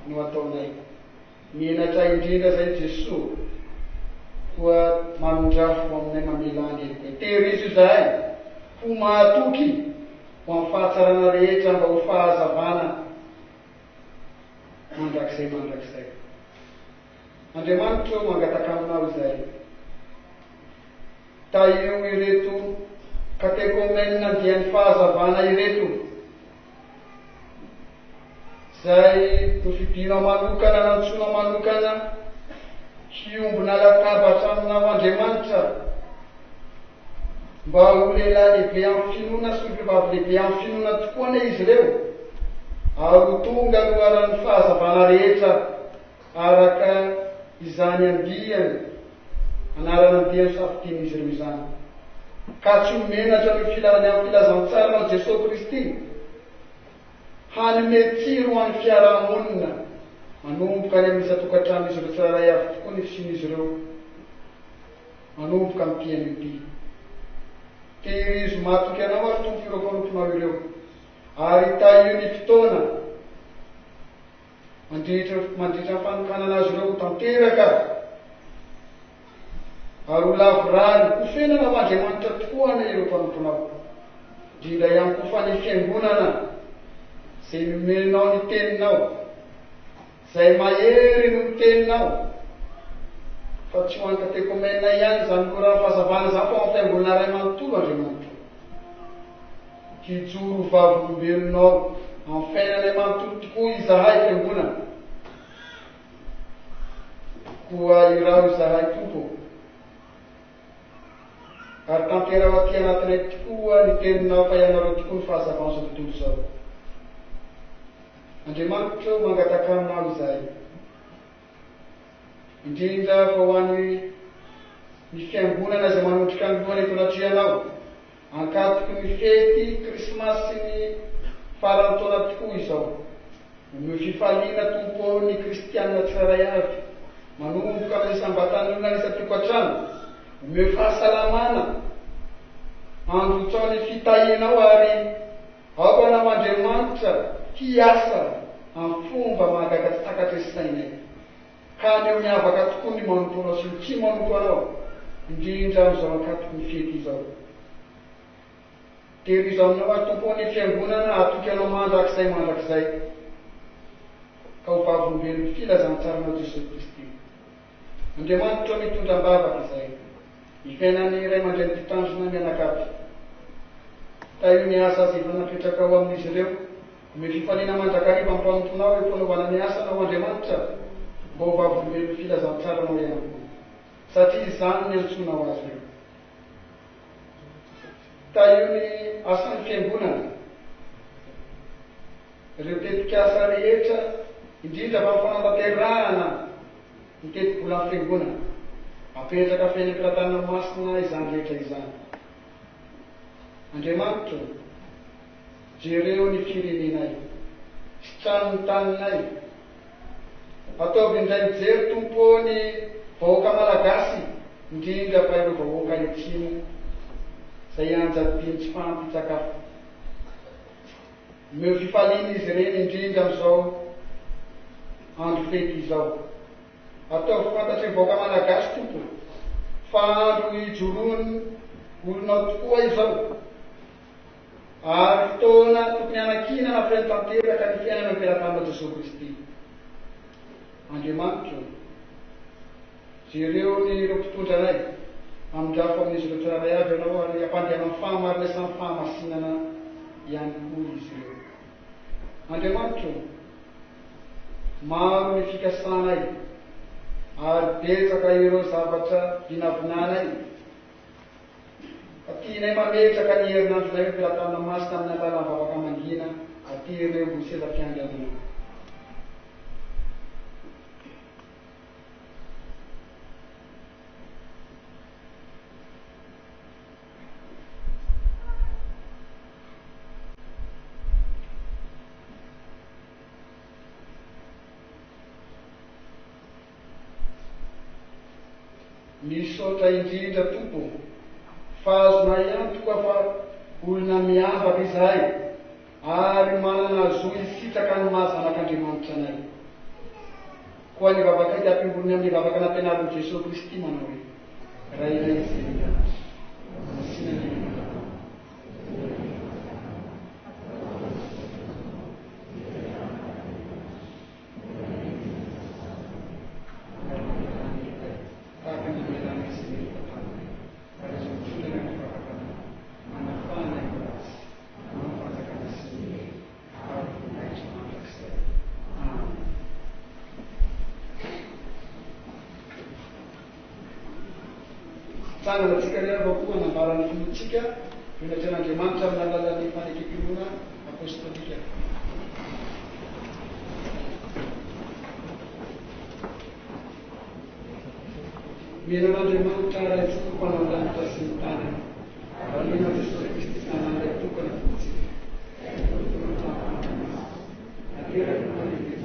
no ataonay. Menatra indrindra zay Jesoa koa manondrafo aminay mamelany eliko. Tehirizo izahay ho mahatoky ho amin'ny fahatsarana rehetra mba ho fahazavana mandrakizay. Andriamanitra mangataka aminao izay. Taio ireto katekomenina dia ny fahazavana ireto. Zay nofidinao manokana nantsoinao manokana hiombona latabatra aminao Andriamanitra mba ho lehilahy lehibe amin'ny finoana sy vehivavy lehibe amin'ny finoana tokoa ne izy ireo, ary ho tonga loharan'ny fahazavana rehetra araka izany andiany anarana andiany safidin'izy ireo izany. Ka tsy menatra ny filany amin'ny filazantsara Jesosy Kristy hanome tsiro ho an'ny fiarahamonina manomboka any amin'ny tokantrano izy ireo tsiraray avy tokoa ny fisin'izy ireo manomboka amin'ny pian'ity. Tehirizo matoky anao ary tompo ireo mpanomponao ireo, ary taio ny fotoana mandritra ny fanokanana azy ireo ho tanteraka ary ho lavorany ho fenana Andriamanitra tokoa na ireo mpanomponao, indrindra ihany koa fa ny fiangonana zay nomenao ny teninao, zay mahery no teninao, fa tsy ho an'ny katekomenina ihany zany loran'ny fahazavana zany fa amin'ny fiangonana ray manontolo Andriamanitra. Hijoro vavolombelonao amin'ny fiainanay manontolo tokoa izahay fiangonana, koa irao izahay tompo, ary tanterao aty anatinay tokoa ny teninao fa ianareo tokoa ny fahazavana zao tontolo zao. Andriamanitra mangataka aminao izahay, indrindra fa ho an'ny fiangonana izay manondrika ny lohany eto anatrianao hankatoky ny fety krismasy ny farany taona tokoa izao. Omeo fifaliana tompo ny kristianina tsiraray avy manomboka amin'ny sambatan'olona ny isa-tokantrano. Omeo fahasalamana androtsao ny fitahinao ary aokanao Andriamanitra hiasa amin'ny fomba mahagaga tsy takatry sy sainay. Ka aneo miavaka tokoa ny manomponao sy ny tsy manompo anao, indrindra amin'izao ankatoky ny fety izao. Tehirizo aminao ary tompo ny fiangonana atoky anao mandrakizay ka ho vavolombelon'ny filazantsarana Jesosy Kristy. Andriamanitra mitondram-bavaka izay hifainany iray mandray ny mpitandrina mianakavy. Taio ny asa azy efa napetraka ao amin'izy ireo, ome fifaliana mandrakariva amin'ny mpanomponao eo fanaovana ny asa nao Andriamanitra mba ho vavolombelon'ny filazantsarana ihany koa, satria izany ny antsonao azy eo. Taio ny asan'ny fiangonana, ireo tetikasa rehetra indrindra fa fanantanterahana ny teti-bola amin'ny fiangonana apetraka fiainam-piratana masina izany rehetra izany. Andriamanitra, jereo ny firenenay sy trano ny taninay, ataovy indray mijery tompo ny vahoaka malagasy, indrindra fa ireo vahoaka etsiny zay anjadiny tsy fahampitsakafo. Omeo fifaliana izy ireny indrindra amin'izao andro fety izao. Ataovy fantatry ny vahoaka malagasy tompo fa andro hijoroany olonao tokoa izao, ary fotoana tokony anakina na fiainy tanteraka ny fiainana ny fiarahatanina Jesosy Kristy. Andriamanitra, jereo ny ireo mpitondranay amindrafo amin'izy ireo tsiraray avy ianao ary ampandeana amin'ny fahamarina sy amin'ny fahamasinana ihany koa izy ireo. Andriamanitra, maro ny fikasanay ary betsaka ireo zavatra vinavinanay, tianay mametraka ny herinandronay mpiratana masina amin'ny alalan'ny vavaka mangina aty ireo ho seza fiandrianana. Misaotra indrindra tompo fa azonay ihany tokoa fa olona miambaka izahay ary manana zoy fitaka ny mahazanak'andriamanitra anay koa ny vavaka ty ampimbolony amin'ny vavaka nampianarin'i Jesoa Kristy manao hoe raha ilay izay tanana tsika rehefa koa nambarany finotsika finatren'andriamanitra amin'ny alalan'ny fanekempinoana apôstôlika. Menan'andriamanitra ray tsoko mpanao-danitra sy ny tany valina Jesoa Kristy sanandray tokana fotsiny ateraka maneketsiny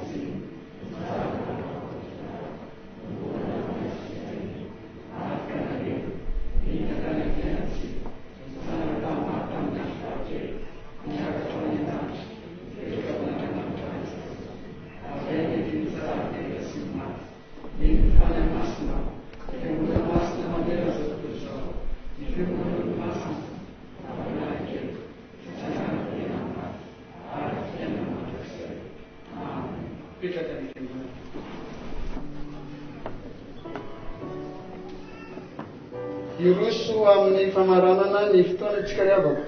iroso amin'ny famaranana ny fotoana tsika riavako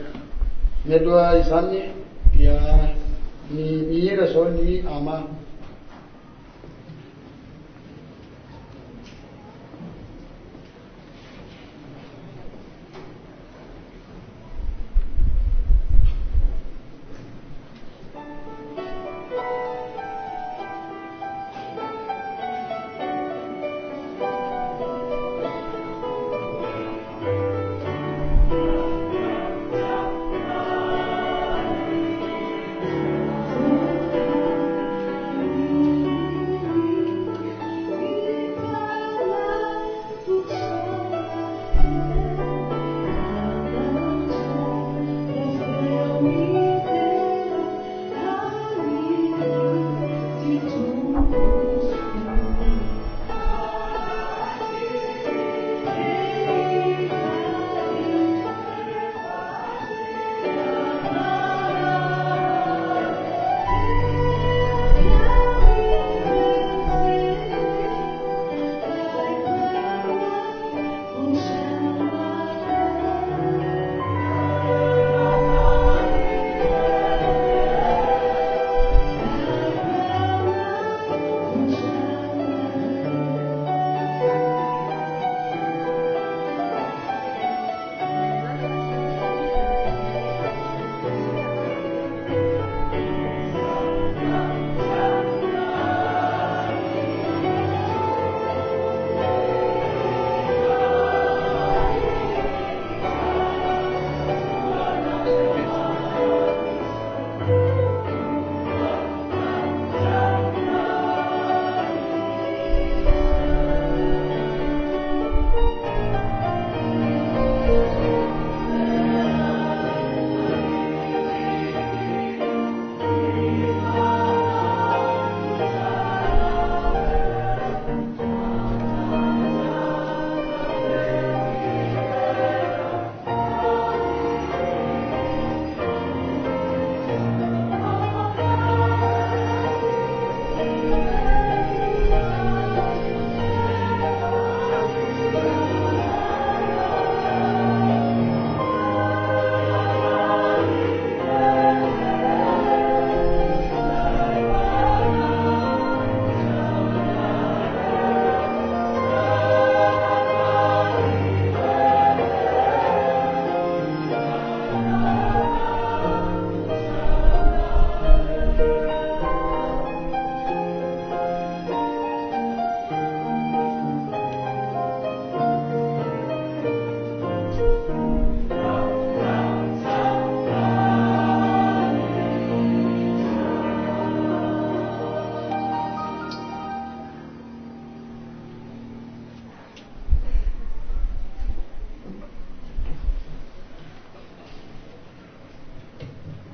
mialoha izany dia ny mihira zao ny ama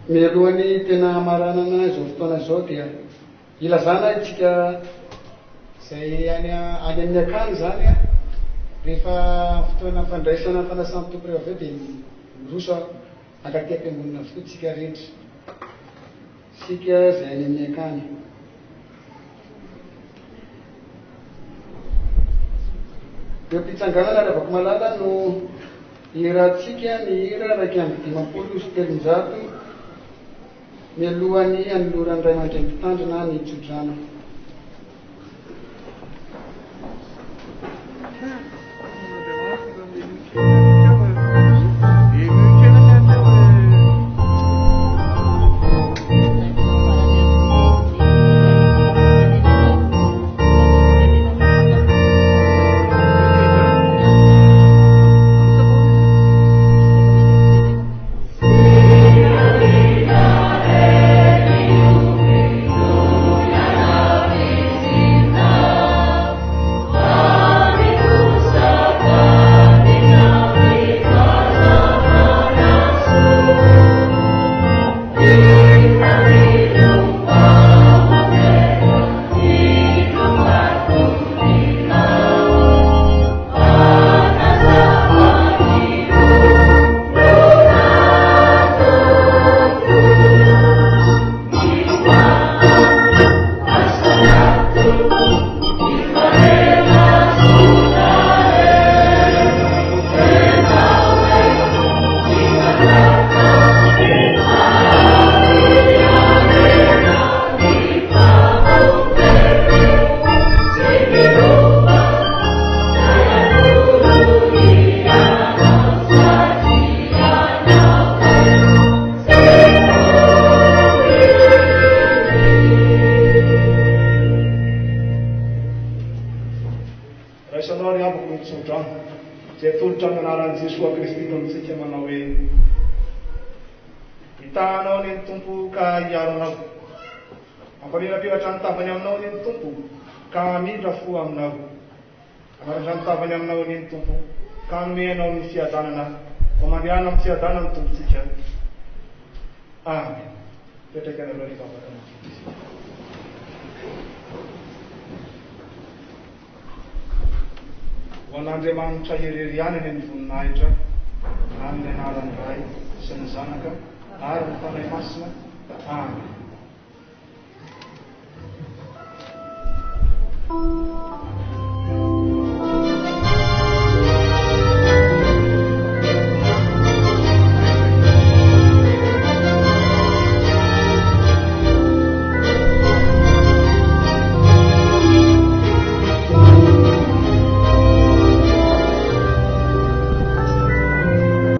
mialohan'ny tena maranana izao fotoana izao dia ilazana itsika zay any amin'ny akany zany a rehefa fotoana fandraisana fanasany tompo reo aveo dia miroso akaty am-piangonana avokoa tsika rehetra sika zay any amin'ny akany. Eo mpitsanganana ravako malala no iratsika ny ira raiky amby 50 sy 300 mialohan'ny anoloran'ny ray aman-dreny mpitandrina ny tsodrano. zay tolotra amin'ny anaran'i Jesoa Kristy amitsika manao hoe hitanao ny Tompo ka hiaronao, ampalirapiratra ny tavany aminao ny Tompo ka midra fo aminao, amaratra ny tavany aminao ny Tompo ka nomenao ny fiadanana, famandehana amin'ny fiadana ny Tompontsika. Amen. Petraka ny aloha rivavaka ny ho an'Andriamanitra irery any ny voninahitra amin'ny anaran'ny Ray sy ny Zanaka ary ny Fanahy Masina. Amen.